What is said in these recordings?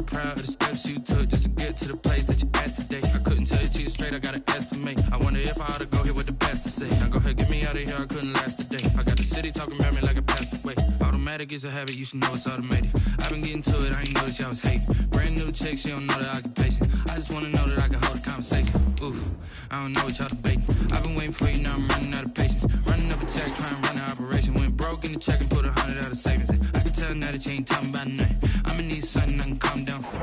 proud of the steps you took just to get to the place that you're at today. I couldn't tell you to you straight, I gotta estimate. I wonder if I ought to go here with the best to say. Now go ahead, get me out of here, I couldn't last today. I got the city talking about me like a passed away. Automatic is a habit, you should know it's automated. I've been getting to it, I ain't noticed y'all was hating. Brand new chick, she don't know the occupation. I just wanna know that I can hold a conversation. Ooh, I don't know what y'all debating. I've been waiting for you, now I'm running out of patience. Running up a check, trying to run an operation. Went broke in the check and put 100 out of savings. I can tell now that you ain't talking about nothing. I'ma need something I can calm down for.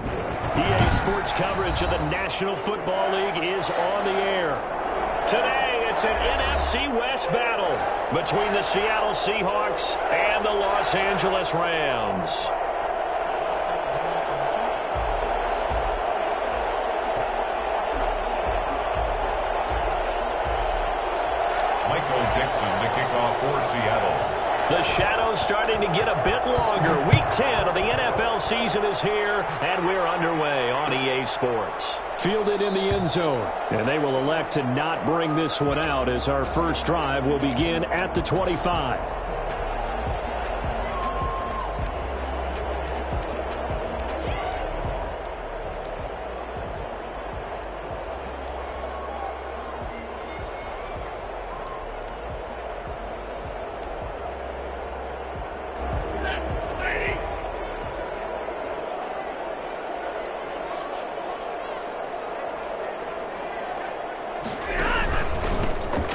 EA Sports coverage of the National Football League is on the air. Today, it's an NFC West battle between the Seattle Seahawks and the Los Angeles Rams. To kick off for Seattle. The shadow's starting to get a bit longer. Week 10 of the NFL season is here, and we're underway on EA Sports. Fielded in the end zone, and they will elect to not bring this one out as our first drive will begin at the 25.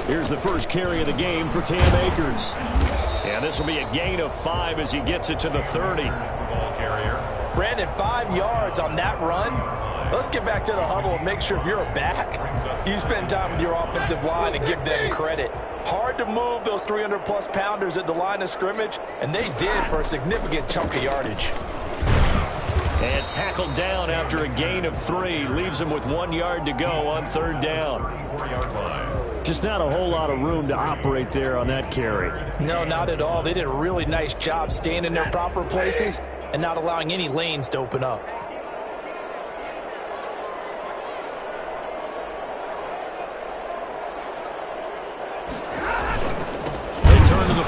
Here's the first carry of the game for Cam Akers. And this will be a gain of 5 as he gets it to the 30. Brandon, 5 yards on that run. Let's get back to the huddle and make sure if you're a back, you spend time with your offensive line and give them credit. Hard to move those 300-plus pounders at the line of scrimmage, and they did for a significant chunk of yardage. And tackled down after a gain of 3. Leaves him with 1 yard to go on third down. Just not a whole lot of room to operate there on that carry. No, not at all. They did a really nice job staying in their proper places and not allowing any lanes to open up.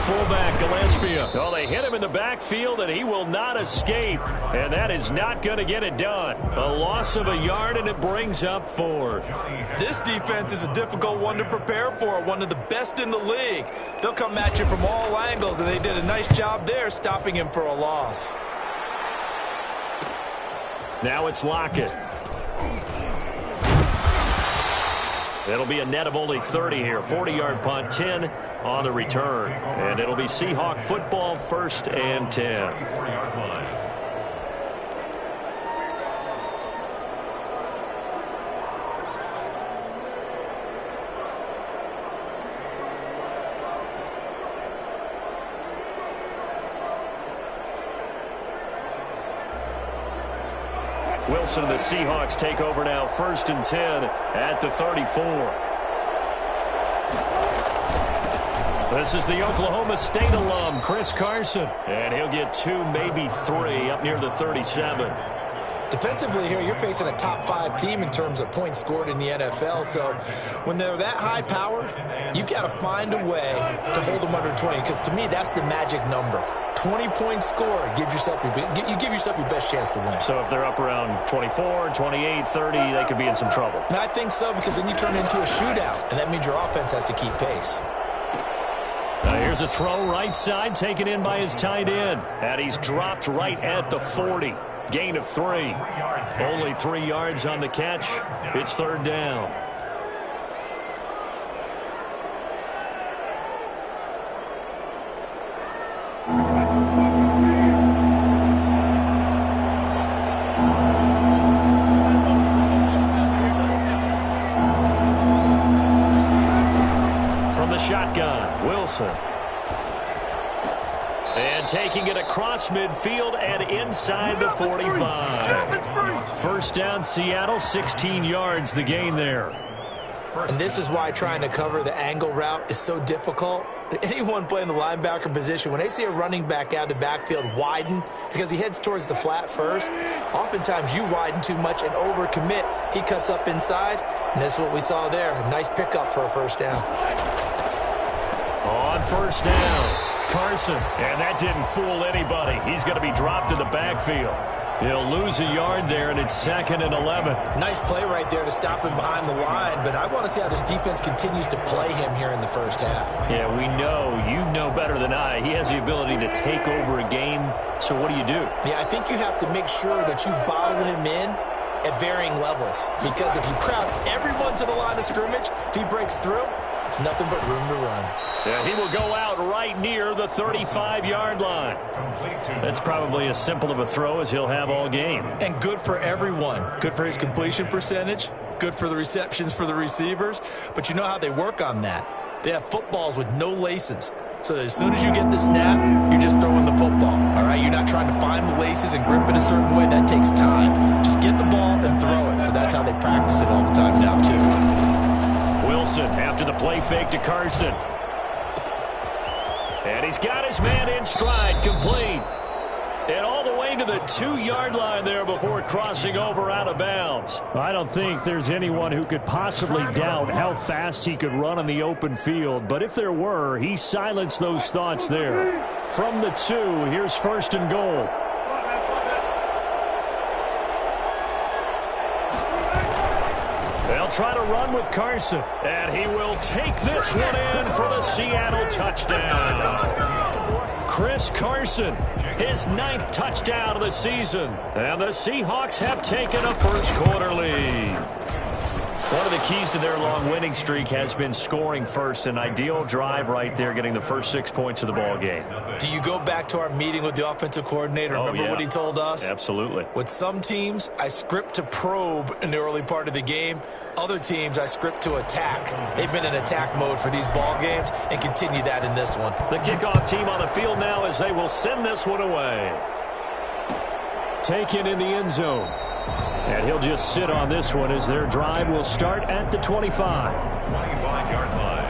Fullback Gillespie. Oh, they hit him in the backfield, and he will not escape. And that is not going to get it done. A loss of a yard, and it brings up 4th. This defense is a difficult one to prepare for, one of the best in the league. They'll come at you from all angles, and they did a nice job there stopping him for a loss. Now it's Lockett. It'll be a net of only 30 here. 40-yard punt, 10 on the return. And it'll be Seahawk football, 1st and 10. Wilson and the Seahawks take over now, 1st and 10 at the 34. This is the Oklahoma State alum, Chris Carson. And he'll get 2, maybe 3 up near the 37. Defensively here, you're facing a top 5 team in terms of points scored in the NFL. So when they're that high-powered, you've got to find a way to hold them under 20. Because to me, that's the magic number. 20-point score, you give yourself your best chance to win. So if they're up around 24, 28, 30, they could be in some trouble. And I think so, because then you turn into a shootout, and that means your offense has to keep pace. Now here's a throw right side, taken in by his tight end. And he's dropped right at the 40. Gain of 3. Only 3 yards on the catch. It's third down. From the shotgun, Wilson. And taking it across midfield and inside the 45. First down, Seattle, 16 yards the gain there. And this is why trying to cover the angle route is so difficult. Anyone playing the linebacker position, when they see a running back out of the backfield widen because he heads towards the flat first, oftentimes you widen too much and overcommit. He cuts up inside, and that's what we saw there. A nice pickup for a first down. On first down, Carson. And that didn't fool anybody. He's going to be dropped in the backfield. He'll lose a yard there, and it's 2nd and 11. Nice play right there to stop him behind the line, but I want to see how this defense continues to play him here in the first half. Yeah, we know. You know better than I. He has the ability to take over a game, so what do you do? Yeah, I think you have to make sure that you bottle him in at varying levels, because if you crowd everyone to the line of scrimmage, if he breaks through, it's nothing but room to run. Yeah, he will go out right near the 35-yard line. That's probably as simple of a throw as he'll have all game. And good for everyone. Good for his completion percentage, good for the receptions for the receivers, but you know how they work on that. They have footballs with no laces. So that as soon as you get the snap, you're just throwing the football, all right? You're not trying to find the laces and grip it a certain way. That takes time. Just get the ball and throw it. So that's how they practice it all the time now, too. Wilson after the play fake to Carson. And he's got his man in stride, complete. And all the way to the 2-yard line there before crossing over out of bounds. I don't think there's anyone who could possibly doubt how fast he could run on the open field. But if there were, he silenced those thoughts there. From the 2, here's 1st and goal. They'll try to run with Carson. And he will take this one in for the Seattle touchdown. Chris Carson, his 9th touchdown of the season. And the Seahawks have taken a first-quarter lead. One of the keys to their long winning streak has been scoring first. An ideal drive right there, getting the first 6 points of the ball game. Do you go back to our meeting with the offensive coordinator? Remember what he told us? Absolutely. With some teams, I script to probe in the early part of the game. Other teams, I script to attack. They've been in attack mode for these ball games and continue that in this one. The kickoff team on the field now as they will send this one away. Taken in the end zone. And he'll just sit on this one as their drive will start at the 25. 25-yard line.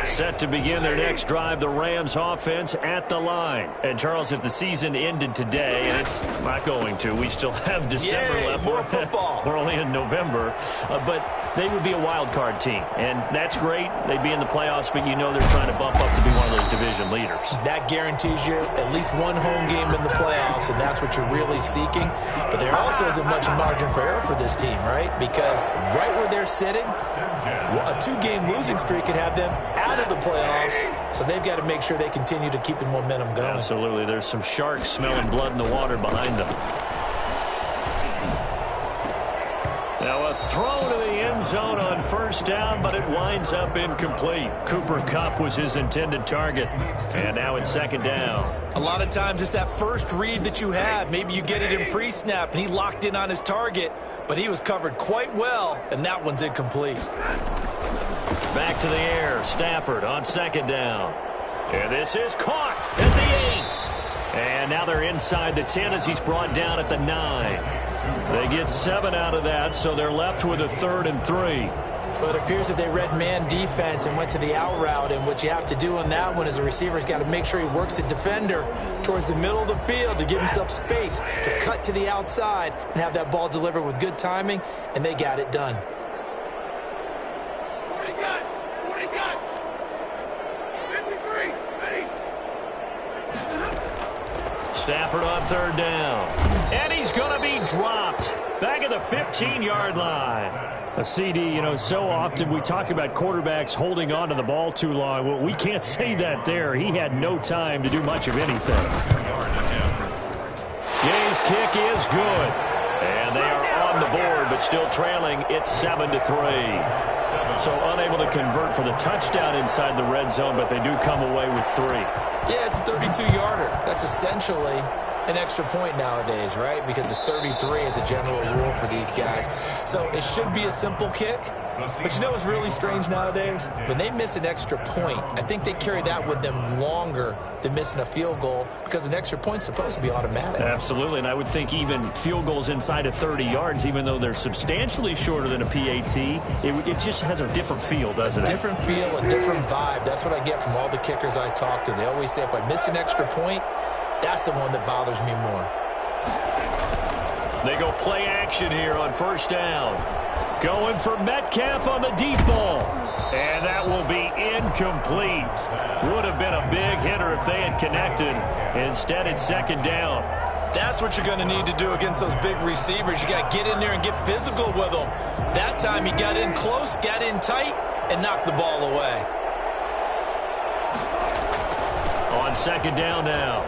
Set to begin their next drive, the Rams offense at the line. And, Charles, if the season ended today, and it's not going to, we still have December left. More football. We're only in November. But they would be a wild card team. And that's great. They'd be in the playoffs, but you know they're trying to bump up to be one of those division leaders. That guarantees you at least one home game in the playoffs, and that's what you're really seeking. But there also isn't much margin for error for this team, right? Because right where they're sitting, a 2-game losing streak could have them out of the playoffs, so they've got to make sure they continue to keep the momentum going. Absolutely. There's some sharks smelling blood in the water behind them. Now a throw to the end zone on first down, but it winds up incomplete. Cooper Kupp was his intended target, and now it's 2nd down. A lot of times it's that first read that you have. Maybe you get it in pre-snap, and he locked in on his target, but he was covered quite well, and that one's incomplete. Back to the air. Stafford on 2nd down. And this is caught at the 8. And now they're inside the 10 as he's brought down at the 9. They get 7 out of that, so they're left with a 3rd and 3. Well, it appears that they read man defense and went to the out route, and what you have to do on that one is the receiver's got to make sure he works the defender towards the middle of the field to give himself space to cut to the outside and have that ball delivered with good timing, and they got it done. Stafford on 3rd down. And he's going to be dropped. Back at the 15-yard line. A CD, so often we talk about quarterbacks holding on to the ball too long. Well, we can't say that there. He had no time to do much of anything. Gay's kick is good. And they are on the board, but still trailing. It's 7-3. So unable to convert for the touchdown inside the red zone, but they do come away with 3. Yeah, it's a 32-yarder. That's essentially an extra point nowadays, right? Because it's 33 as a general rule for these guys. So it should be a simple kick. But you know what's really strange nowadays? When they miss an extra point, I think they carry that with them longer than missing a field goal because an extra point's supposed to be automatic. Absolutely, and I would think even field goals inside of 30 yards, even though they're substantially shorter than a PAT, it just has a different feel, doesn't it? A different feel, a different vibe. That's what I get from all the kickers I talk to. They always say if I miss an extra point, that's the one that bothers me more. They go play action here on first down. Going for Metcalf on the deep ball. And that will be incomplete. Would have been a big hitter if they had connected. Instead, it's second down. That's what you're going to need to do against those big receivers. You got to get in there and get physical with them. That time he got in close, got in tight, and knocked the ball away. On second down now,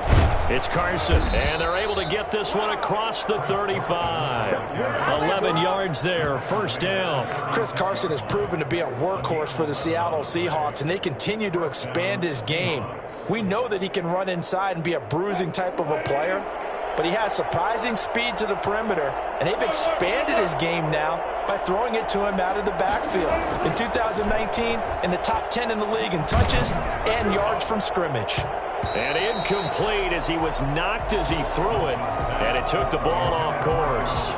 it's Carson, and they're able to get this one across the 35. 11 yards there, first down. Chris Carson has proven to be a workhorse for the Seattle Seahawks, and they continue to expand his game. We know that he can run inside and be a bruising type of a player, but he has surprising speed to the perimeter, and they've expanded his game now by throwing it to him out of the backfield. In 2019, in the top 10 in the league in touches and yards from scrimmage. And incomplete as he was knocked as he threw it, and it took the ball off course.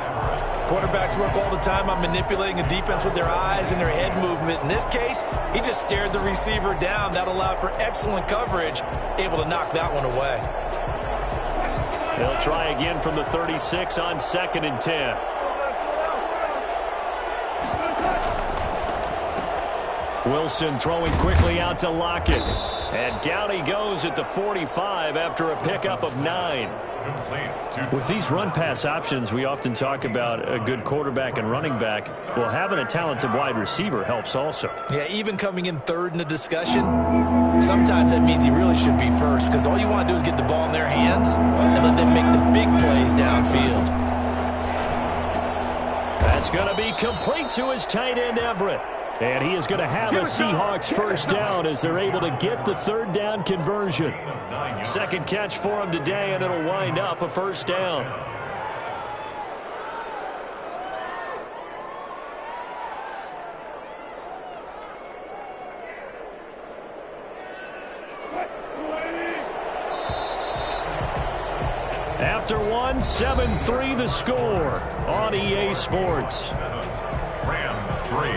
Quarterbacks work all the time on manipulating a defense with their eyes and their head movement. In this case, he just stared the receiver down. That allowed for excellent coverage, able to knock that one away. They'll try again from the 36 on second and 10. Wilson throwing quickly out to Lockett. And down he goes at the 45 after a pickup of 9. With these run-pass options, we often talk about a good quarterback and running back. Well, having a talented wide receiver helps also. Yeah, even coming in third in the discussion, sometimes that means he really should be first, because all you want to do is get the ball in their hands and let them make the big plays downfield. That's going to be complete to his tight end, Everett. And he is going to have a Seahawks first down as they're able to get the third down conversion. Second catch for him today, and it'll wind up a first down. After one, 7-3 the score on EA Sports. Rams 3.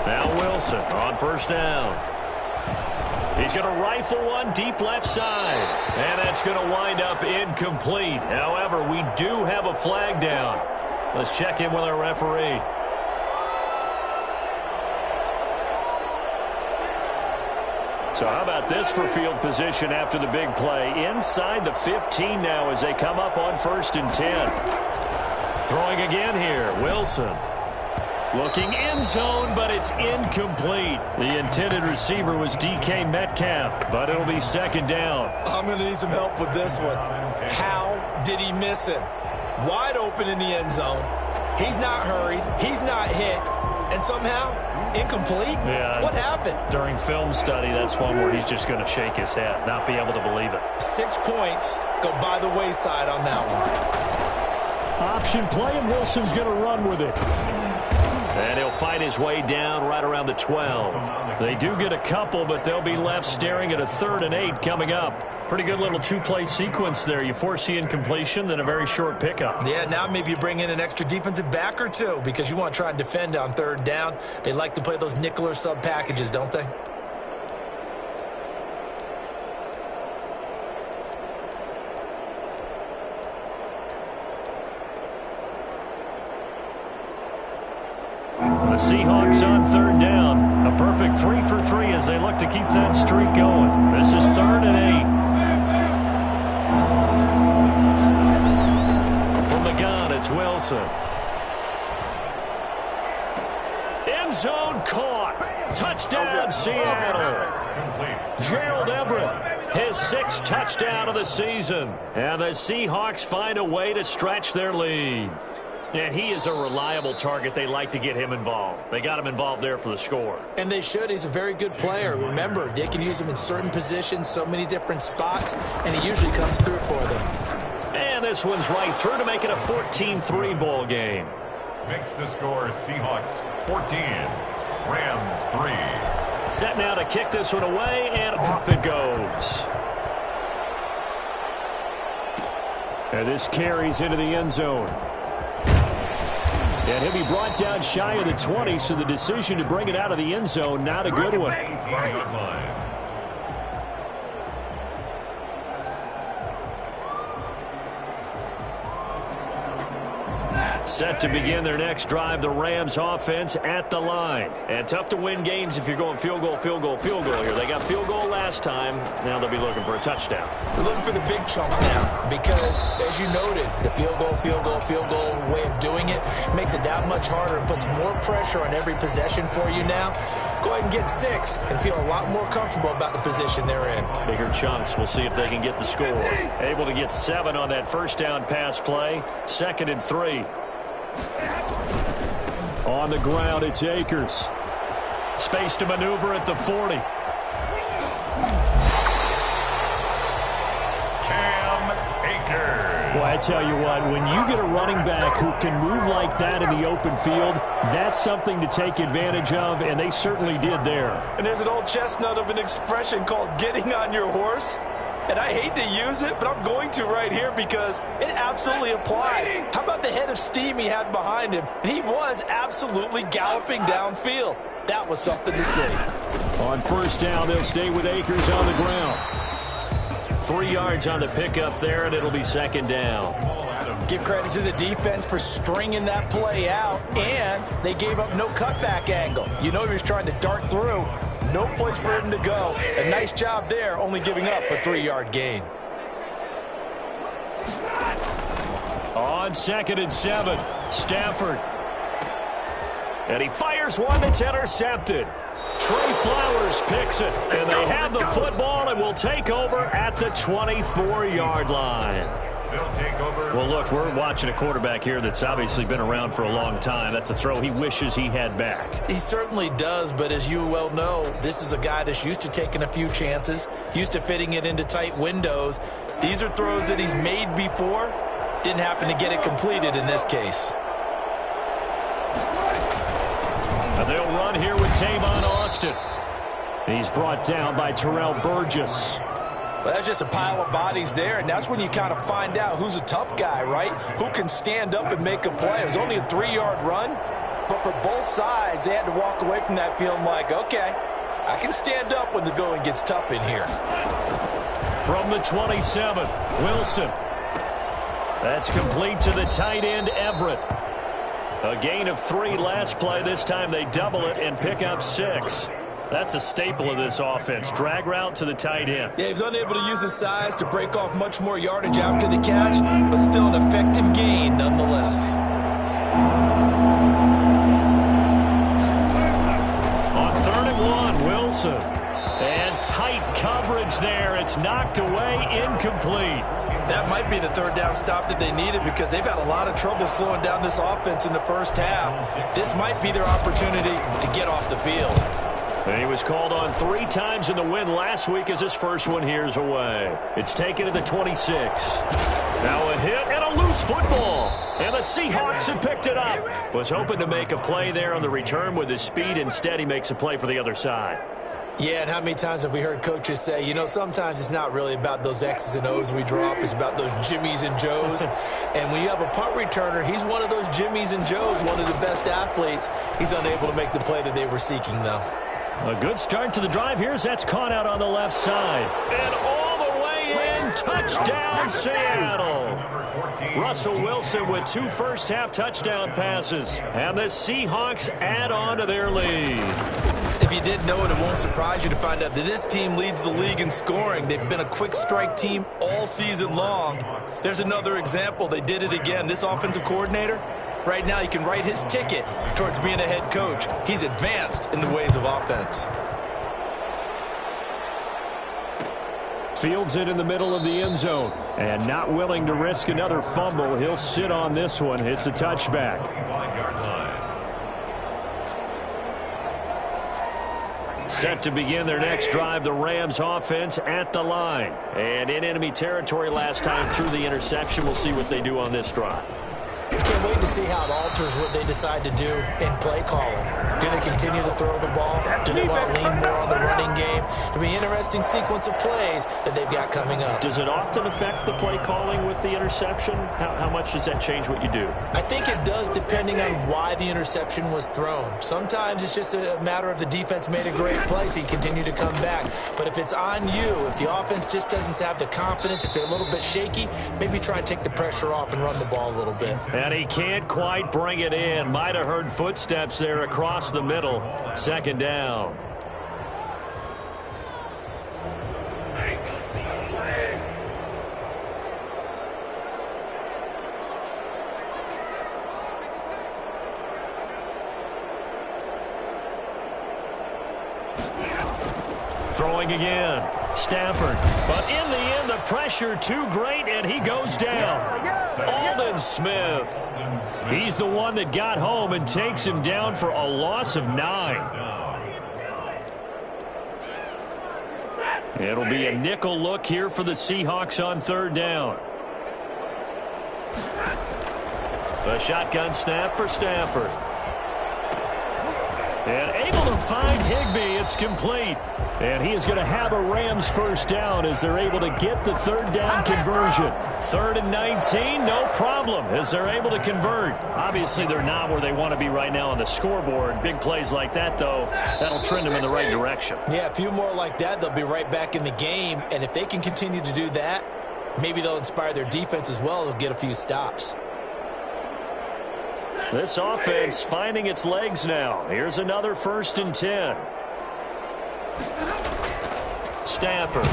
Now Wilson on first down. He's going to rifle one deep left side. And that's going to wind up incomplete. However, we do have a flag down. Let's check in with our referee. So how about this for field position after the big play? Inside the 15 now as they come up on first and 10. Throwing again here, Wilson. Looking end zone, but it's incomplete. The intended receiver was DK Metcalf, but it'll be second down. I'm going to need some help with this one. How did he miss him? Wide open in the end zone. He's not hurried. He's not hit. And somehow, incomplete? Yeah. What happened? During film study, that's one where he's just going to shake his head, not be able to believe it. 6 points go by the wayside on that one. Option play, and Wilson's going to run with it. And he'll fight his way down right around the 12. They do get a couple, but they'll be left staring at a 3rd and 8 coming up. Pretty good little two-play sequence there. You force the incompletion, then a very short pickup. Yeah, now maybe you bring in an extra defensive back or two because you want to try and defend on 3rd down. They like to play those nickel or sub packages, don't they? The Seahawks on 3rd down. A perfect 3 for 3 as they look to keep that streak going. This is 3rd and 8. From the gun, it's Wilson. End zone caught. Touchdown, Seattle. Gerald Everett, his 6th touchdown of the season. And the Seahawks find a way to stretch their lead. And he is a reliable target. They like to get him involved. They got him involved there for the score. And they should. He's a very good player. Remember, they can use him in certain positions, so many different spots, and he usually comes through for them. And this one's right through to make it a 14-3 ball game. Makes the score Seahawks 14, Rams 3. Set now to kick this one away, and off it goes. And this carries into the end zone. And he'll be brought down shy of the 20, so the decision to bring it out of the end zone, not a good one. Set to begin their next drive, the Rams offense at the line. And tough to win games if you're going field goal, field goal, field goal here. They got field goal last time. Now they'll be looking for a touchdown. They're looking for the big chunk now because, as you noted, the field goal, field goal, field goal way of doing it makes it that much harder and puts more pressure on every possession for you now. Go ahead and get 6 and feel a lot more comfortable about the position they're in. Bigger chunks. We'll see if they can get the score. Able to get 7 on that first down pass play. 2nd and 3. On the ground, it's Akers. Space to maneuver at the 40. Cam Akers. Well, I tell you what, when you get a running back who can move like that in the open field, that's something to take advantage of, and they certainly did there. And there's an old chestnut of an expression called getting on your horse. And I hate to use it, but I'm going to right here because it absolutely applies. How about the head of steam he had behind him? And he was absolutely galloping downfield. That was something to see. On first down, they'll stay with Akers on the ground. 3 yards on the pickup there, and it'll be 2nd down. Give credit to the defense for stringing that play out, and they gave up no cutback angle. You know he was trying to dart through. No place for him to go. A nice job there, only giving up a 3-yard gain. On 2nd and 7, Stafford. And he fires one that's intercepted. Trey Flowers picks it, and they have the football and will take over at the 24-yard line. Well, look, we're watching a quarterback here that's obviously been around for a long time. That's a throw he wishes he had back. He certainly does, but as you well know, this is a guy that's used to taking a few chances, used to fitting it into tight windows. These are throws that he's made before. Didn't happen to get it completed in this case. And they'll run here with Tavon Austin. He's brought down by Terrell Burgess. Well, that's just a pile of bodies there, and that's when you kind of find out who's a tough guy, right? Who can stand up and make a play. It was only a 3-yard run, but for both sides, they had to walk away from that feeling like, okay, I can stand up when the going gets tough in here. From the 27, Wilson. That's complete to the tight end, Everett. A gain of 3 last play. This time they double it and pick up 6. That's a staple of this offense. Drag route to the tight end. Yeah, he was unable to use his size to break off much more yardage after the catch, but still an effective gain nonetheless. On 3rd and 1, Wilson. And tight coverage there. It's knocked away, incomplete. That might be the 3rd down stop that they needed because they've had a lot of trouble slowing down this offense in the first half. This might be their opportunity to get off the field. And he was called on 3 times in the win last week as his first one here's away. It's taken to the 26. Now a hit and a loose football. And the Seahawks have picked it up. Was hoping to make a play there on the return with his speed. Instead, he makes a play for the other side. Yeah, and how many times have we heard coaches say, you know, sometimes it's not really about those X's and O's we drop. It's about those Jimmies and Joes. And when you have a punt returner, he's one of those Jimmies and Joes, one of the best athletes. He's unable to make the play that they were seeking, though. A good start to the drive. Here's that's caught out on the left side. And all the way in. Touchdown, Seattle. Russell Wilson with 2 first-half touchdown passes. And the Seahawks add on to their lead. If you didn't know it, it won't surprise you to find out that this team leads the league in scoring. They've been a quick strike team all season long. There's another example. They did it again. This offensive coordinator, right now he can write his ticket towards being a head coach. He's advanced in the ways of offense. Fields it in the middle of the end zone. And not willing to risk another fumble. He'll sit on this one. It's a touchback. Set to begin their next drive, the Rams offense at the line. And in enemy territory last time through the interception. We'll see what they do on this drive. Can't wait to see how it alters what they decide to do in play calling. Do they continue to throw the ball? Do they want to lean more on the running game? It'll be an interesting sequence of plays that they've got coming up. Does it often affect the play calling with the interception? How much does that change what you do? I think it does, depending on why the interception was thrown. Sometimes it's just a matter of the defense made a great play, so you continue to come back. But if it's on you, if the offense just doesn't have the confidence, if they're a little bit shaky, maybe try and take the pressure off and run the ball a little bit. And he can't quite bring it in. Might have heard footsteps there across the middle. Second down. Throwing again. Stafford. But in the end, the pressure too great, and he goes down. Aldon Smith. He's the one that got home and takes him down for a loss of 9. It'll be a nickel look here for the Seahawks on third down. A shotgun snap for Stafford. And able to find Higbee. It's complete. And he is going to have a Rams first down as they're able to get the third down conversion. 3rd and 19, no problem as they're able to convert. Obviously, they're not where they want to be right now on the scoreboard. Big plays like that, though, that'll trend them in the right direction. Yeah, a few more like that, they'll be right back in the game. And if they can continue to do that, maybe they'll inspire their defense as well. They'll get a few stops. This offense finding its legs now. Here's another 1st and 10. Stafford.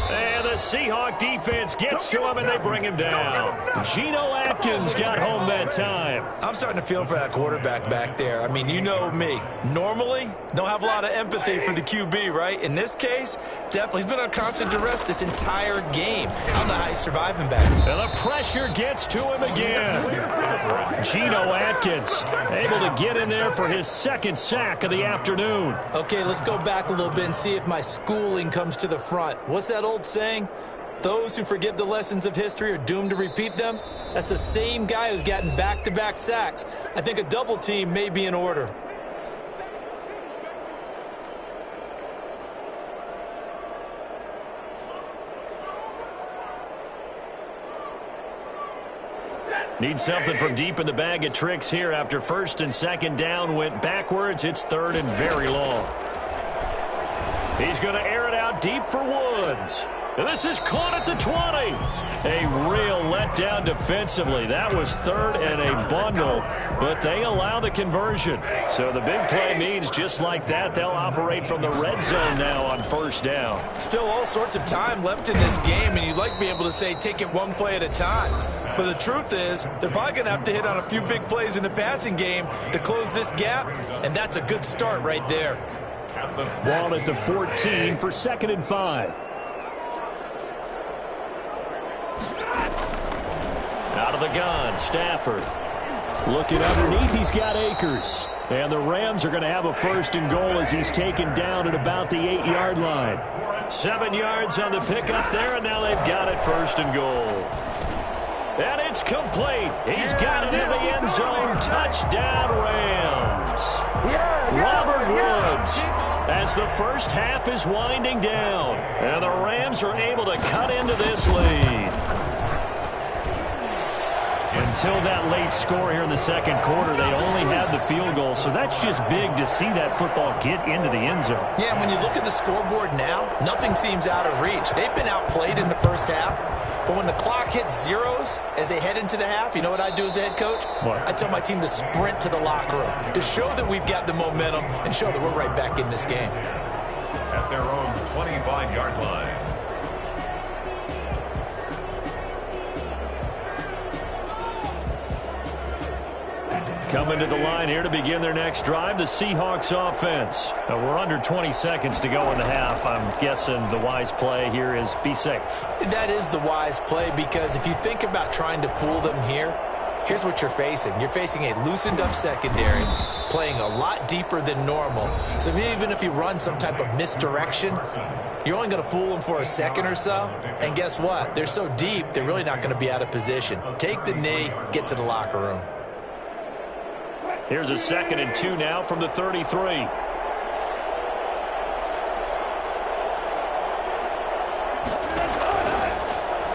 And the Seahawk defense gets to him, and they bring him down. Geno Atkins got home that time. I'm starting to feel for that quarterback back there. I mean, you know me. Normally, don't have a lot of empathy for the QB, right? In this case, definitely. He's been on constant duress this entire game. I don't know how he's surviving back. And the pressure gets to him again. Geno Atkins able to get in there for his 2nd sack of the afternoon. Okay, let's go back a little bit and see if my schooling comes to the front. What's that old saying? Those who forget the lessons of history are doomed to repeat them. That's the same guy who's gotten back-to-back sacks. I think a double team may be in order. Need something from deep in the bag of tricks here after 1st and 2nd down went backwards. It's 3rd and very long. He's going to air it out deep for Woods. And this is caught at the 20. A real letdown defensively. That was 3rd and a bundle, but they allow the conversion. So the big play means just like that, they'll operate from the red zone now on 1st down. Still all sorts of time left in this game, and you'd like to be able to say take it one play at a time. But the truth is, they're probably going to have to hit on a few big plays in the passing game to close this gap, and that's a good start right there. Ball at the 14 for 2nd and 5. Out of the gun, Stafford. Looking underneath, he's got Akers. And the Rams are going to have a 1st and goal as he's taken down at about the 8-yard line. 7 yards on the pickup there, and now they've got it 1st and goal. And it's complete. He's got it in the end zone. Touchdown, Rams. Robert Woods, as the first half is winding down. And the Rams are able to cut into this lead. Until that late score here in the 2nd quarter, they only had the field goal. So that's just big to see that football get into the end zone. Yeah, when you look at the scoreboard now, nothing seems out of reach. They've been outplayed in the 1st half. But when the clock hits zeros as they head into the half, you know what I do as a head coach? What? I tell my team to sprint to the locker room to show that we've got the momentum and show that we're right back in this game. At their own 25-yard line. Coming to the line here to begin their next drive, the Seahawks offense. Now we're under 20 seconds to go in the half. I'm guessing the wise play here is be safe. That is the wise play, because if you think about trying to fool them here, here's what you're facing. You're facing a loosened up secondary, playing a lot deeper than normal. So even if you run some type of misdirection, you're only going to fool them for a second or so. And guess what? They're so deep, they're really not going to be out of position. Take the knee, get to the locker room. Here's a 2nd and 2 now from the 33.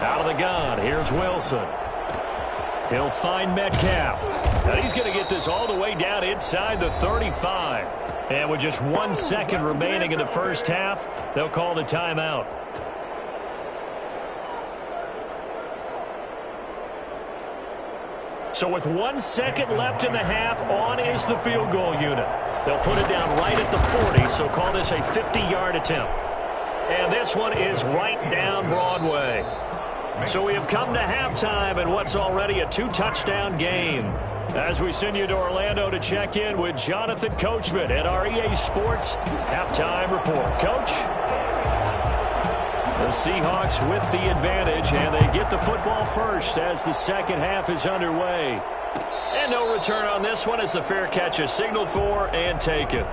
Out of the gun, here's Wilson. He'll find Metcalf. Now he's going to get this all the way down inside the 35. And with just 1 second remaining in the first half, they'll call the timeout. So with 1 second left in the half, on is the field goal unit. They'll put it down right at the 40, so call this a 50-yard attempt. And this one is right down Broadway. So we have come to halftime in what's already a 2-touchdown game. As we send you to Orlando to check in with Jonathan Coachman at our EA Sports Halftime Report. Coach? The Seahawks with the advantage, and they get the football first as the second half is underway. And no return on this one as the fair catch is signaled for and taken.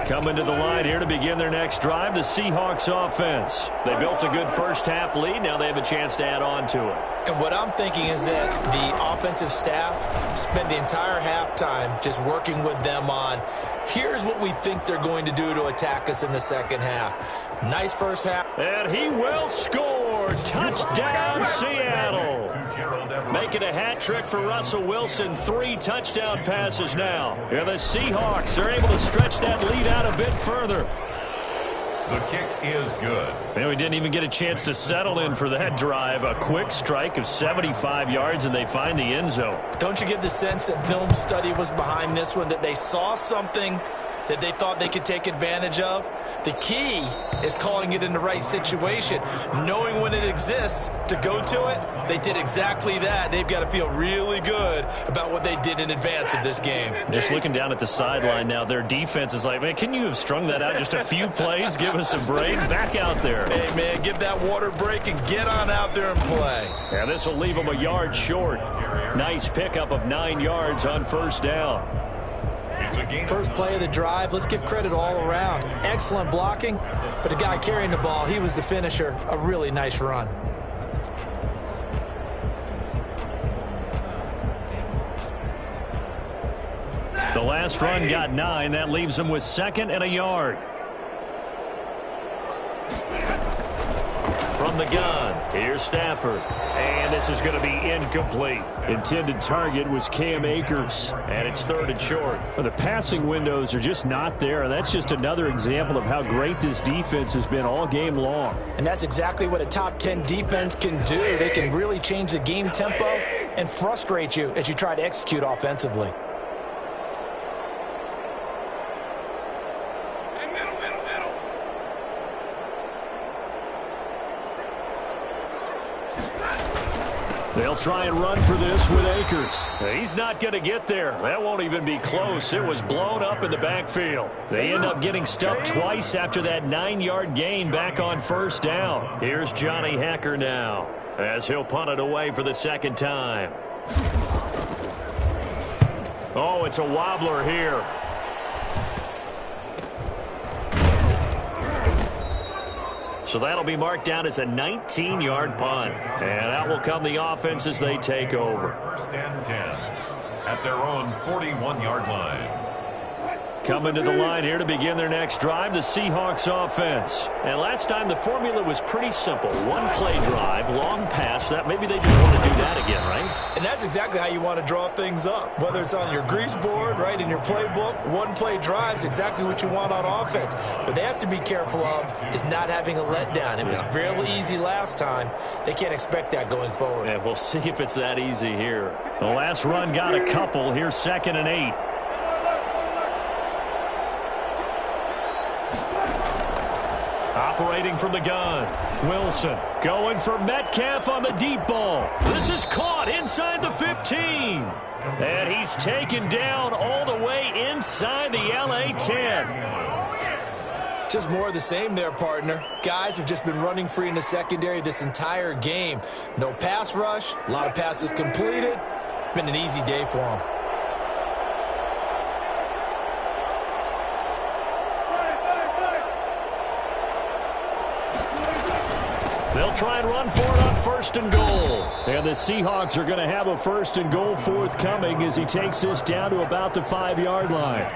Coming to the line here to begin their next drive, the Seahawks offense. They built a good first half lead. Now they have a chance to add on to it. And what I'm thinking is that the offensive staff spent the entire halftime just working with them on, here's what we think they're going to do to attack us in the second half. Nice first half. And he will score. Touchdown, Seattle. Making a hat trick for Russell Wilson. 3 touchdown passes now. And the Seahawks are able to stretch that lead out a bit further. The kick is good. And we didn't even get a chance to settle in for that drive. A quick strike of 75 yards, and they find the end zone. Don't you get the sense that film study was behind this one, that they saw something that they thought they could take advantage of? The key is calling it in the right situation, knowing when it exists to go to it. They did exactly that. They've got to feel really good about what they did in advance of this game. Just looking down at the sideline now, their defense is like, man, can you have strung that out just a few plays? Give us a break. Back out there. Hey, man, give that water break and get on out there and play. And this will leave them a yard short. Nice pickup of 9 yards on first down. First play of the drive, let's give credit all around. Excellent blocking, but the guy carrying the ball, he was the finisher. A really nice run. The last run got 9. That leaves him with 2nd and a yard. From the gun, here's Stafford. And this is going to be incomplete. Intended target was Cam Akers. And it's 3rd and short. Well, the passing windows are just not there. And that's just another example of how great this defense has been all game long. And that's exactly what a top 10 defense can do. They can really change the game tempo and frustrate you as you try to execute offensively. They'll try and run for this with Akers. He's not going to get there. That won't even be close. It was blown up in the backfield. They end up getting stuffed twice after that 9-yard gain back on first down. Here's Johnny Hacker now as he'll punt it away for the 2nd time. Oh, it's a wobbler here. So that'll be marked down as a 19-yard punt. And out will come the offense as they take over. 1st and 10 at their own 41-yard line. Coming to the line here to begin their next drive, the Seahawks offense. And last time the formula was pretty simple. 1-play drive, long pass. That maybe they just want to do that again, right? And that's exactly how you want to draw things up. Whether it's on your grease board, right, in your playbook, 1-play drive is exactly what you want on offense. What they have to be careful of is not having a letdown. It was fairly easy last time. They can't expect that going forward. And we'll see if it's that easy here. The last run got a couple. Here's 2nd and 8. Operating from the gun. Wilson going for Metcalf on the deep ball. This is caught inside the 15. And he's taken down all the way inside the LA 10. Just more of the same there, partner. Guys have just been running free in the secondary this entire game. No pass rush, a lot of passes completed. Been an easy day for them. They'll try and run for it on 1st and goal. And the Seahawks are going to have a 1st and goal forthcoming as he takes this down to about the 5-yard line.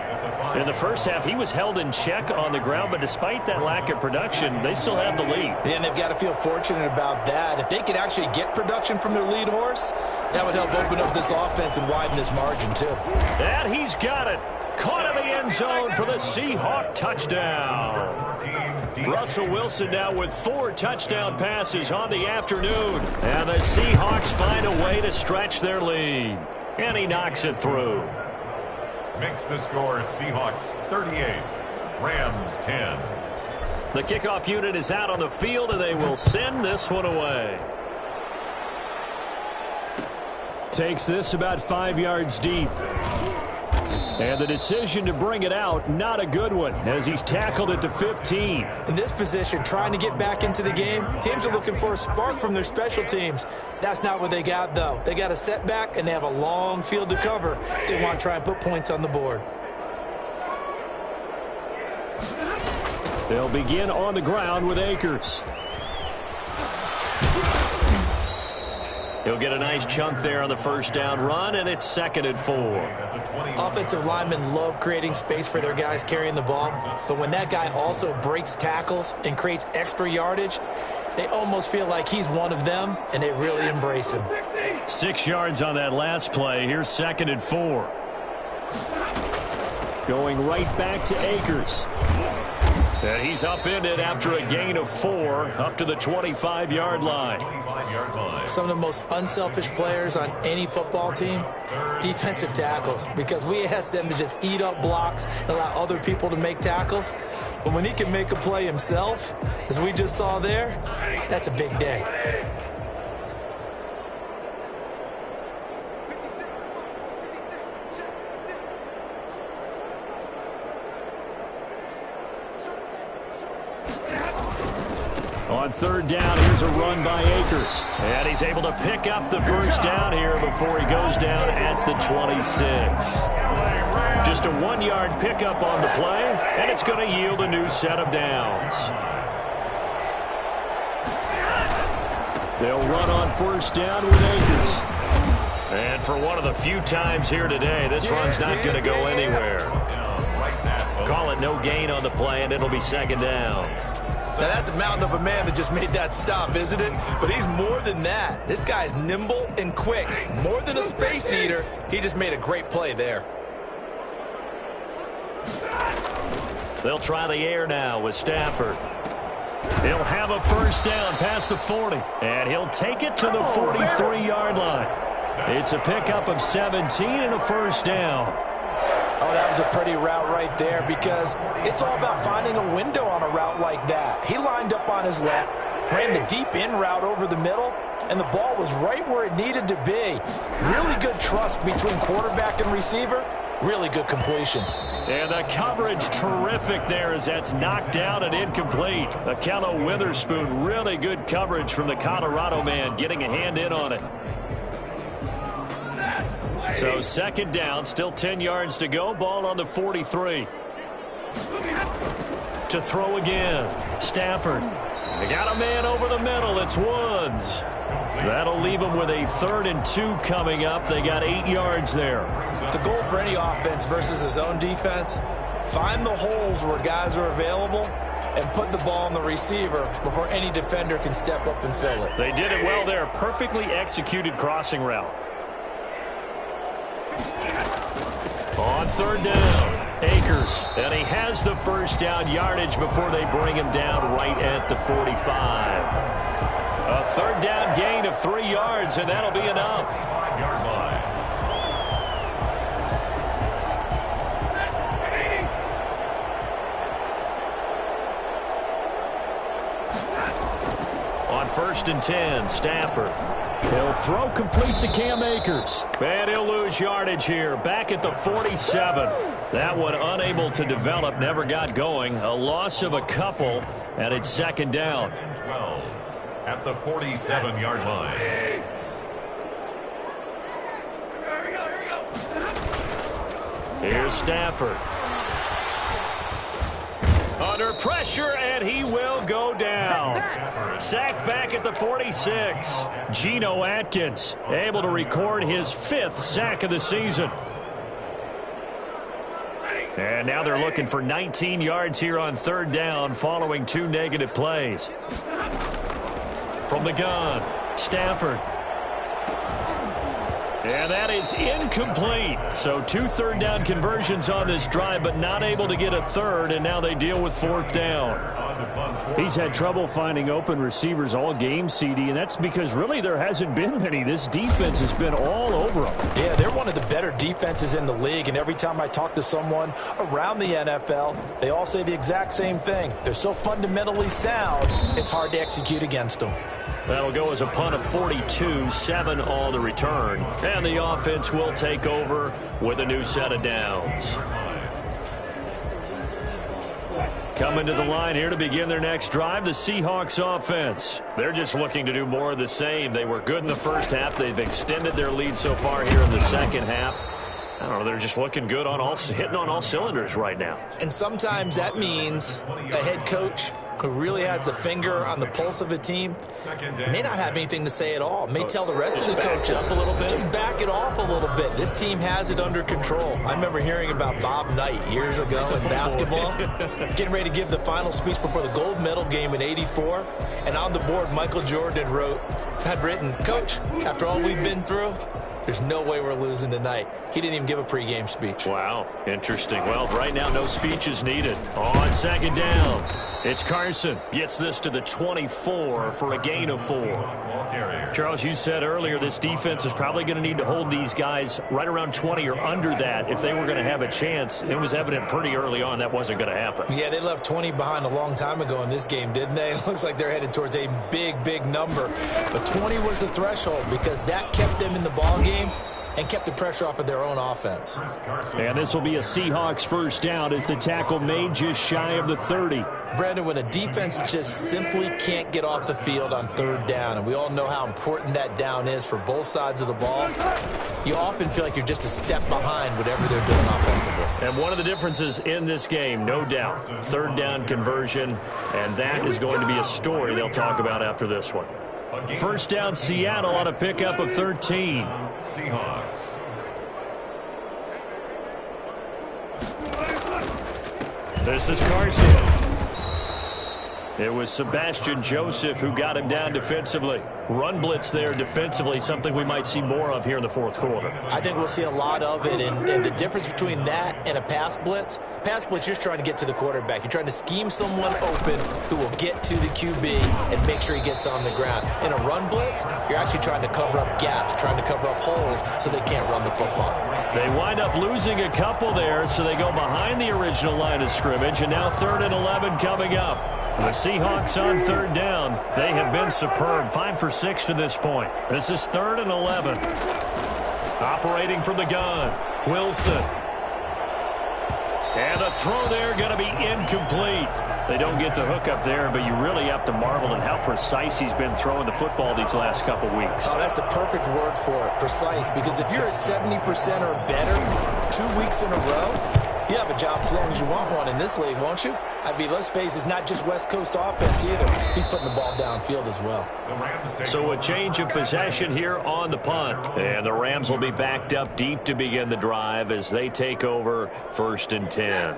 In the first half, he was held in check on the ground, but despite that lack of production, they still have the lead. And they've got to feel fortunate about that. If they could actually get production from their lead horse, that would help open up this offense and widen this margin, too. And he's got it. Caught in the end zone for the Seahawk touchdown. Russell Wilson now with 4 touchdown passes on the afternoon. And the Seahawks find a way to stretch their lead. And he knocks it through. Makes the score Seahawks 38, Rams 10. The kickoff unit is out on the field, and they will send this one away. Takes this about 5 yards deep. And the decision to bring it out, not a good one, as he's tackled at the 15. In this position, trying to get back into the game, teams are looking for a spark from their special teams. That's not what they got, though. They got a setback, and they have a long field to cover if they want to try and put points on the board. They'll begin on the ground with Akers. He'll get a nice chunk there on the 1st down run, and it's 2nd and 4. Offensive linemen love creating space for their guys carrying the ball, but when that guy also breaks tackles and creates extra yardage, they almost feel like he's one of them, and they really embrace him. 6 yards on that last play. Here's 2nd and 4. Going right back to Akers. And he's upended after a gain of 4 up to the 25-yard line. Some of the most unselfish players on any football team, defensive tackles, because we ask them to just eat up blocks and allow other people to make tackles. But when he can make a play himself, as we just saw there, that's a big day. On 3rd down, here's a run by Akers. And he's able to pick up the 1st down here before he goes down at the 26. Just a 1-yard pickup on the play, and it's going to yield a new set of downs. They'll run on 1st down with Akers. And for one of the few times here today, this run's not going to go anywhere. Call it no gain on the play, and it'll be 2nd down. Now, that's a mountain of a man that just made that stop, isn't it? But he's more than that. This guy's nimble and quick. More than a space eater, he just made a great play there. They'll try the air now with Stafford. He'll have a 1st down past the 40, and he'll take it to the 43-yard line. It's a pickup of 17 and a 1st down. Oh, that was a pretty route right there, because it's all about finding a window on a route like that. He lined up on his left, ran the deep in route over the middle, and the ball was right where it needed to be. Really good trust between quarterback and receiver. Really good completion. And the coverage terrific there as that's knocked down and incomplete. Akello Witherspoon, really good coverage from the Colorado man, getting a hand in on it. So 2nd down, still 10 yards to go. Ball on the 43. To throw again. Stafford. They got a man over the middle. It's Woods. That'll leave them with a 3rd and 2 coming up. They got 8 yards there. The goal for any offense versus his own defense, find the holes where guys are available and put the ball on the receiver before any defender can step up and fill it. They did it well there. Perfectly executed crossing route. On 3rd down, Akers. And he has the 1st down yardage before they bring him down right at the 45. A 3rd down gain of 3 yards, and that'll be enough. 5-yard line. On 1st and 10, Stafford. He'll throw complete to Cam Akers. And he'll lose yardage here. Back at the 47. That one unable to develop, never got going. A loss of a couple, and it's 2nd down. 12 at the 47-yard line. Here's Stafford. Under pressure, and he will go down. Sacked back at the 46. Geno Atkins able to record his 5th sack of the season. And now they're looking for 19 yards here on 3rd down following 2 negative plays. From the gun, Stafford. And that is incomplete. So 2 3rd down conversions on this drive, but not able to get a 3rd, and now they deal with 4th down. He's had trouble finding open receivers all game, CD, and that's because really there hasn't been many. This defense has been all over them. Yeah, they're one of the better defenses in the league, and every time I talk to someone around the NFL, they all say the exact same thing. They're so fundamentally sound, it's hard to execute against them. That'll go as a punt of 42, 7 on the return. And the offense will take over with a new set of downs. Coming to the line here to begin their next drive, the Seahawks offense. They're just looking to do more of the same. They were good in the first half. They've extended their lead so far here in the second half. I don't know, they're just looking good on hitting on all cylinders right now. And sometimes that means a head coach who really has a finger on the pulse of a team may not have anything to say at all. May tell the rest of the coaches, just back it off a little bit. This team has it under control. I remember hearing about Bob Knight years ago in basketball, getting ready to give the final speech before the gold medal game in '84. And on the board, Michael Jordan had written, "Coach, after all we've been through, there's no way we're losing tonight." He didn't even give a pregame speech. Wow, interesting. Well, right now, no speech is needed. On 2nd down, it's Carson. Gets this to the 24 for a gain of 4. Charles, you said earlier this defense is probably going to need to hold these guys right around 20 or under that if they were going to have a chance. It was evident pretty early on that wasn't going to happen. Yeah, they left 20 behind a long time ago in this game, didn't they? It looks like they're headed towards a big, big number. But 20 was the threshold because that kept them in the ball game and kept the pressure off of their own offense. And this will be a Seahawks 1st down as the tackle made just shy of the 30. Brandon, when a defense just simply can't get off the field on 3rd down, and we all know how important that down is for both sides of the ball, you often feel like you're just a step behind whatever they're doing offensively. And one of the differences in this game, no doubt, 3rd down conversion, and that is going to be a story they'll talk about after this one. 1st down, Seattle on a pickup of 13. Seahawks. This is Carson. It was Sebastian Joseph who got him down defensively. Run blitz there defensively, something we might see more of here in the 4th quarter. I think we'll see a lot of it, and the difference between that and a pass blitz, you're just trying to get to the quarterback. You're trying to scheme someone open who will get to the QB and make sure he gets on the ground. In a run blitz, you're actually trying to cover up gaps, trying to cover up holes so they can't run the football. They wind up losing a couple there, so they go behind the original line of scrimmage, and now 3rd and 11 coming up. The Seahawks on 3rd down. They have been superb. 5 for 6 to this point. This is 3rd and 11. Operating from the gun, Wilson. And the throw there going to be incomplete. They don't get the hook up there, but you really have to marvel at how precise he's been throwing the football these last couple weeks. Oh, that's the perfect word for it, precise, because if you're at 70% or better 2 weeks in a row, you have a job as long as you want one in this league, won't you? I mean, let's face it, it's not just West Coast offense either. He's putting the ball downfield as well. So a change of possession here on the punt. And the Rams will be backed up deep to begin the drive as they take over 1st and 10.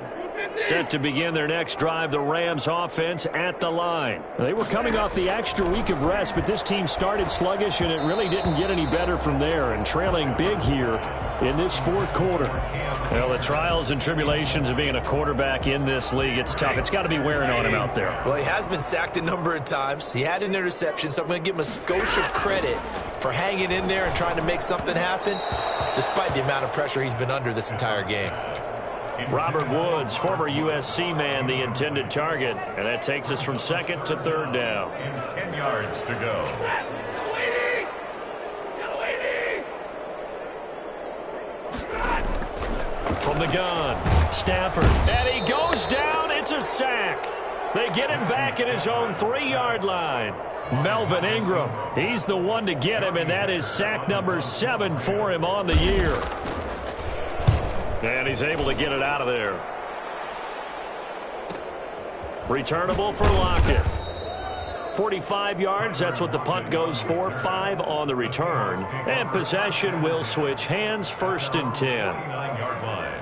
Set to begin their next drive, the Rams offense at the line. They were coming off the extra week of rest, but this team started sluggish, and it really didn't get any better from there, and trailing big here in this 4th quarter. Well, the trials and tribulations of being a quarterback in this league, it's tough. It's got to be wearing on him out there. Well, he has been sacked a number of times. He had an interception, so I'm going to give him a skosh of credit for hanging in there and trying to make something happen, despite the amount of pressure he's been under this entire game. Robert Woods, former USC man, the intended target. And that takes us from second to third down. 10 yards to go. From the gun, Stafford. And he goes down. It's a sack. They get him back at his own 3-yard line. Melvin Ingram, he's the one to get him, and that is sack number 7 for him on the year. And he's able to get it out of there. Returnable for Lockett. 45 yards, that's what the punt goes for. 5 on the return. And possession will switch hands, 1st and 10. 9-yard line.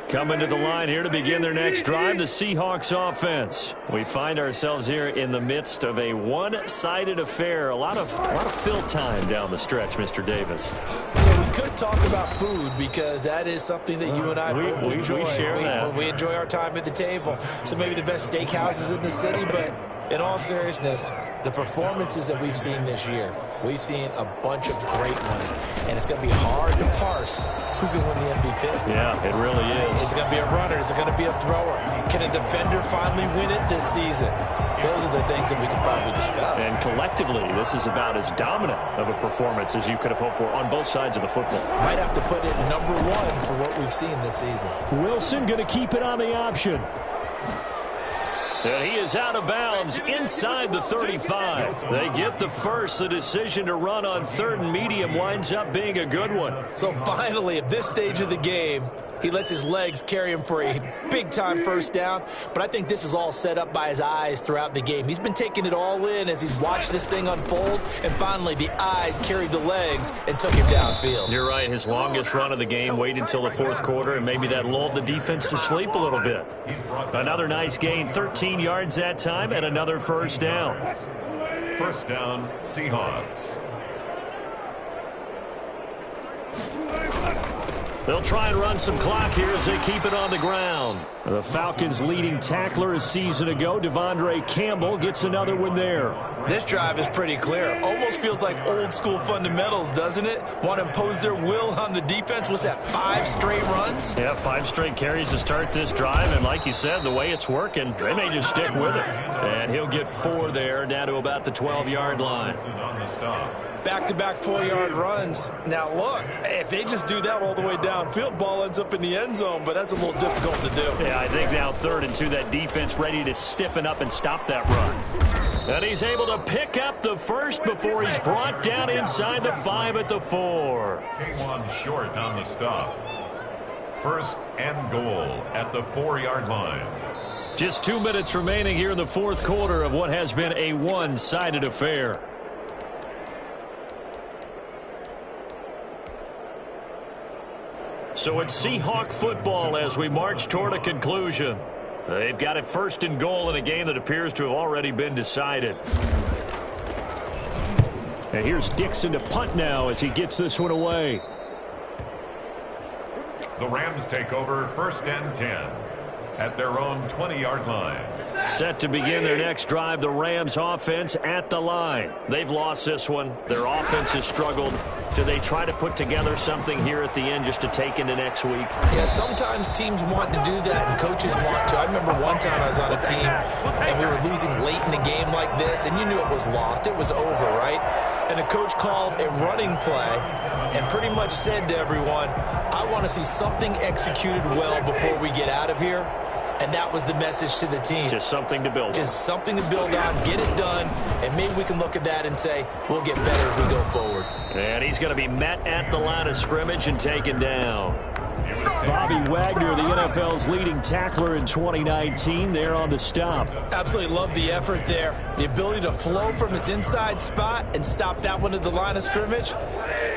Coming to the line here to begin their next drive, the Seahawks offense. We find ourselves here in the midst of a one-sided affair. A lot of fill time down the stretch, Mr. Davis. So we could talk about food because that is something that you and I both enjoy. We share that. We enjoy our time at the table. So maybe the best steakhouses in the city, but in all seriousness, the performances that we've seen this year, we've seen a bunch of great ones. And it's going to be hard to parse who's going to win the MVP. Yeah, it really is. Is it going to be a runner? Is it going to be a thrower? Can a defender finally win it this season? Those are the things that we can probably discuss. And collectively, this is about as dominant of a performance as you could have hoped for on both sides of the football. Might have to put it number 1 for what we've seen this season. Wilson going to keep it on the option. And he is out of bounds inside the 35. They get the first. The decision to run on 3rd and medium winds up being a good one. So finally, at this stage of the game, he lets his legs carry him for a big-time first down. But I think this is all set up by his eyes throughout the game. He's been taking it all in as he's watched this thing unfold. And finally, the eyes carried the legs and took him downfield. You're right. His longest run of the game waited until the 4th quarter, and maybe that lulled the defense to sleep a little bit. Another nice gain, 13 yards that time, and another first down. 1st down, Seahawks. They'll try and run some clock here as they keep it on the ground. The Falcons' leading tackler a season ago, Devondre Campbell, gets another one there. This drive is pretty clear. Almost feels like old-school fundamentals, doesn't it? Want to impose their will on the defense. What's that, 5 straight runs? Yeah, 5 straight carries to start this drive. And like you said, the way it's working, they may just stick with it. And he'll get 4 there, down to about the 12-yard line. On the stop. Back-to-back 4-yard runs. Now, look, if they just do that all the way downfield, ball ends up in the end zone, but that's a little difficult to do. Yeah, I think now 3rd and 2, that defense ready to stiffen up and stop that run. And he's able to pick up the first before he's brought down inside the 5 at the 4. K1 short on the stop. 1st and goal at the 4-yard line. Just 2 minutes remaining here in the 4th quarter of what has been a one-sided affair. So it's Seahawk football as we march toward a conclusion. They've got it 1st and goal in a game that appears to have already been decided. And here's Dixon to punt now as he gets this one away. The Rams take over 1st and 10 at their own 20-yard line. Set to begin their next drive, the Rams offense at the line. They've lost this one. Their offense has struggled. Do they try to put together something here at the end just to take into next week? Yeah, sometimes teams want to do that and coaches want to. I remember one time I was on a team and we were losing late in the game like this, and you knew it was lost. It was over, right? And the coach called a running play and pretty much said to everyone, I want to see something executed well before we get out of here. And that was the message to the team. Just something to build on. Just something to build on, get it done, and maybe we can look at that and say, we'll get better as we go forward. And he's going to be met at the line of scrimmage and taken down. Bobby Wagner, the NFL's leading tackler in 2019, there on the stop. Absolutely love the effort there. The ability to flow from his inside spot and stop that one at the line of scrimmage.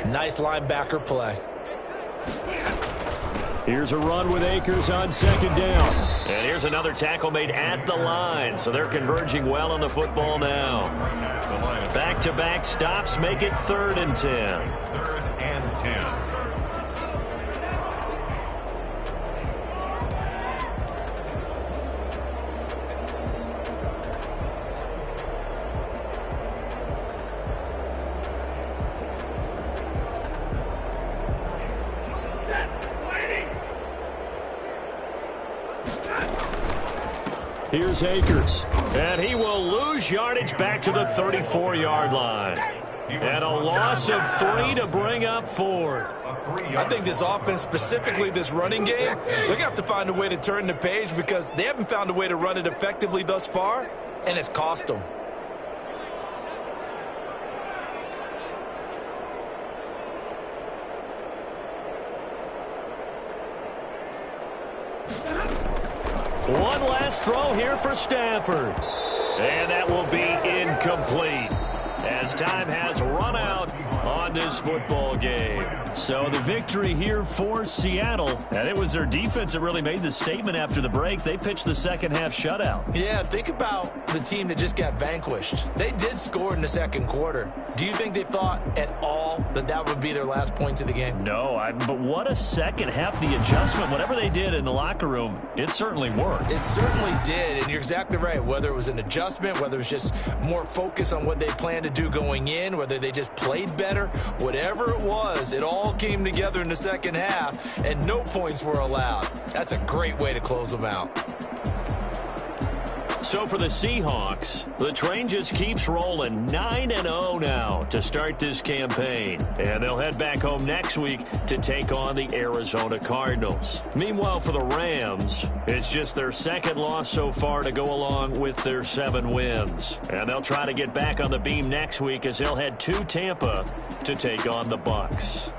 Nice linebacker play. Here's a run with Akers on 2nd down. And here's another tackle made at the line. So they're converging well on the football now. Back-to-back stops make it 3rd and 10. 3rd and 10. Here's Akers. And he will lose yardage back to the 34-yard line. And a loss of 3 to bring up 4th. I think this offense, specifically this running game, they're going to have to find a way to turn the page because they haven't found a way to run it effectively thus far, and it's cost them. One last throw here for Stafford. And that will be incomplete as time has run out on this football game. So the victory here for Seattle. And it was their defense that really made the statement after the break. They pitched the second half shutout. Yeah, think about the team that just got vanquished. They did score in the second quarter. Do you think they thought at all that that would be their last points of the game? No, but what a second half. The adjustment, whatever they did in the locker room, it certainly worked. It certainly did, and you're exactly right. Whether it was an adjustment, whether it was just more focus on what they planned to do going in, whether they just played better, whatever it was, it all came together in the second half, and no points were allowed. That's a great way to close them out. So for the Seahawks, the train just keeps rolling 9-0 now to start this campaign. And they'll head back home next week to take on the Arizona Cardinals. Meanwhile, for the Rams, it's just their second loss so far to go along with their 7 wins. And they'll try to get back on the beam next week as they'll head to Tampa to take on the Bucs.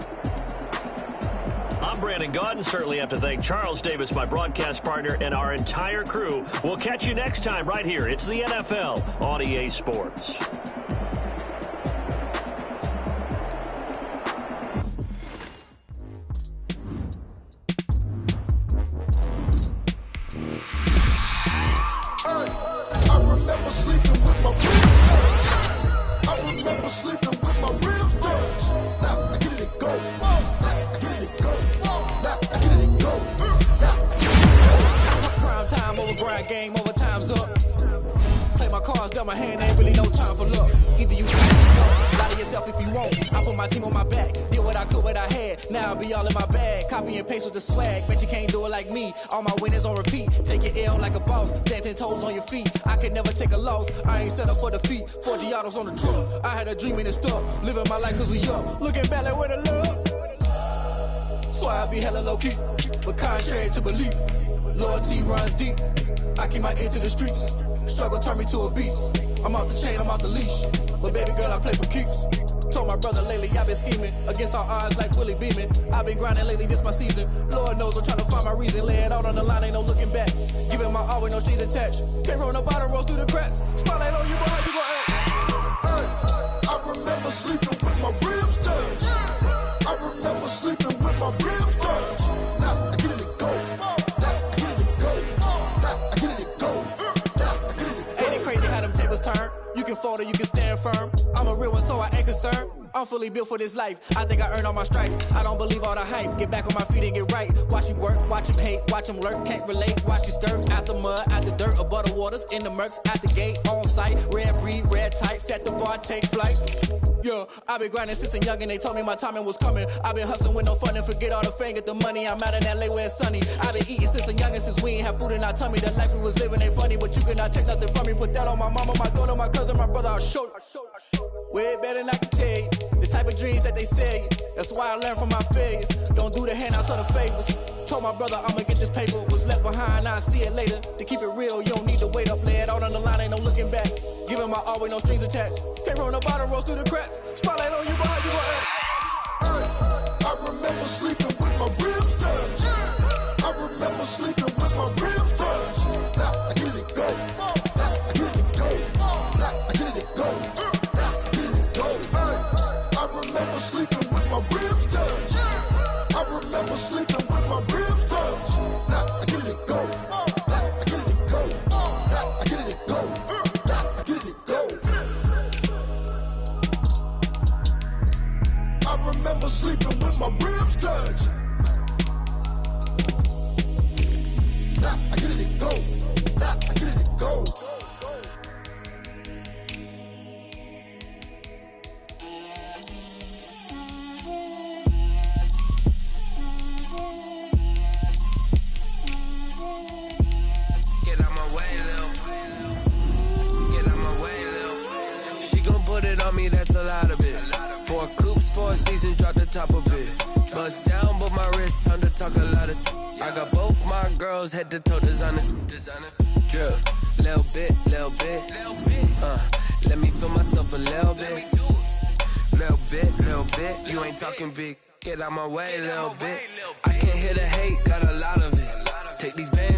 I'm Brandon Gaudin. Certainly have to thank Charles Davis, my broadcast partner, and our entire crew. We'll catch you next time right here. It's the NFL on EA Sports. Game over, time's up. Play my cards, dealt my hand, ain't really no time for luck. Either you can or you don't. Lie to yourself if you won't. I put my team on my back, did what I could, what I had. Now I'll be all in my bag. Copy and paste with the swag. Bet you can't do it like me. All my winners on repeat. Take your L like a boss. Stand 10 toes on your feet. I can never take a loss. I ain't set up for defeat. 40 autos on the truck. I had a dream and it's stuck. Living my life cause we up. Looking back like where the love. So I be hella low key. But contrary to belief, loyalty runs deep. I keep my ear to the streets. Struggle turn me to a beast. I'm off the chain, I'm off the leash. But baby girl, I play for keeps. Told my brother lately, I've been scheming. Against all odds like Willie Beeman. I've been grinding lately, this my season. Lord knows I'm trying to find my reason. Lay it out on the line, ain't no looking back. Giving my all with no strings attached. Came from the bottom, roll through the cracks. Spotlight on you, boy, how you gon' act? I remember sleeping with my ribs touched. I remember sleeping with my ribs touched. Now I get it to go. You can fold or you can stand firm. I'm a real one, so I ain't concerned. I'm fully built for this life. I think I earned all my stripes. I don't believe all the hype. Get back on my feet and get right. Watch you work, watch him hate, watch him lurk. Can't relate, watch you skirt. Out the mud, out the dirt, above the waters, in the murks, out the gate, on site. Red breed, red tight, set the bar, take flight. Yeah, I've been grinding since I'm young and they told me my timing was coming. I've been hustling with no fun and forget all the fame, get the money. I'm out in LA where it's sunny. I've been eating since I'm young and since we ain't have food in our tummy. The life we was living ain't funny, but you cannot take nothing from me. Put that on my mama, my daughter, my cousin, my brother, I'll show you. Way better than I can tell you. The type of dreams that they sell you. That's why I learned from my failures. Don't do the handouts or the favors. Told my brother I'ma get this paper. Was left behind, I'll see it later. To keep it real, you don't need to wait up. Lay it out on the line, ain't no looking back. Giving my all with no strings attached. Came from the bottom, rose through the cracks. Spotlight on you, boy, how you gon' act? I remember sleeping with my ribs touched. I remember sleeping with my ribs touched. Now I get it to go. I get it to go. I get it to go. I get it to go. I remember sleeping with my ribs touched. I remember sleeping with my ribs touched. Now I get it to go. I get it to go. I get it to go. I get it to go. I remember sleeping with my ribs touched. me, that's a lot of it. 4 coops, 4 seasons, drop the top of it. Bust down, but my wrist, time to talk a lot of. I got both my girls head to toe designer. Drip, little bit. Let me feel myself a little bit. Little bit. You ain't talking big. Get out my way, little bit. I can't hear the hate, got a lot of it. Take these bands.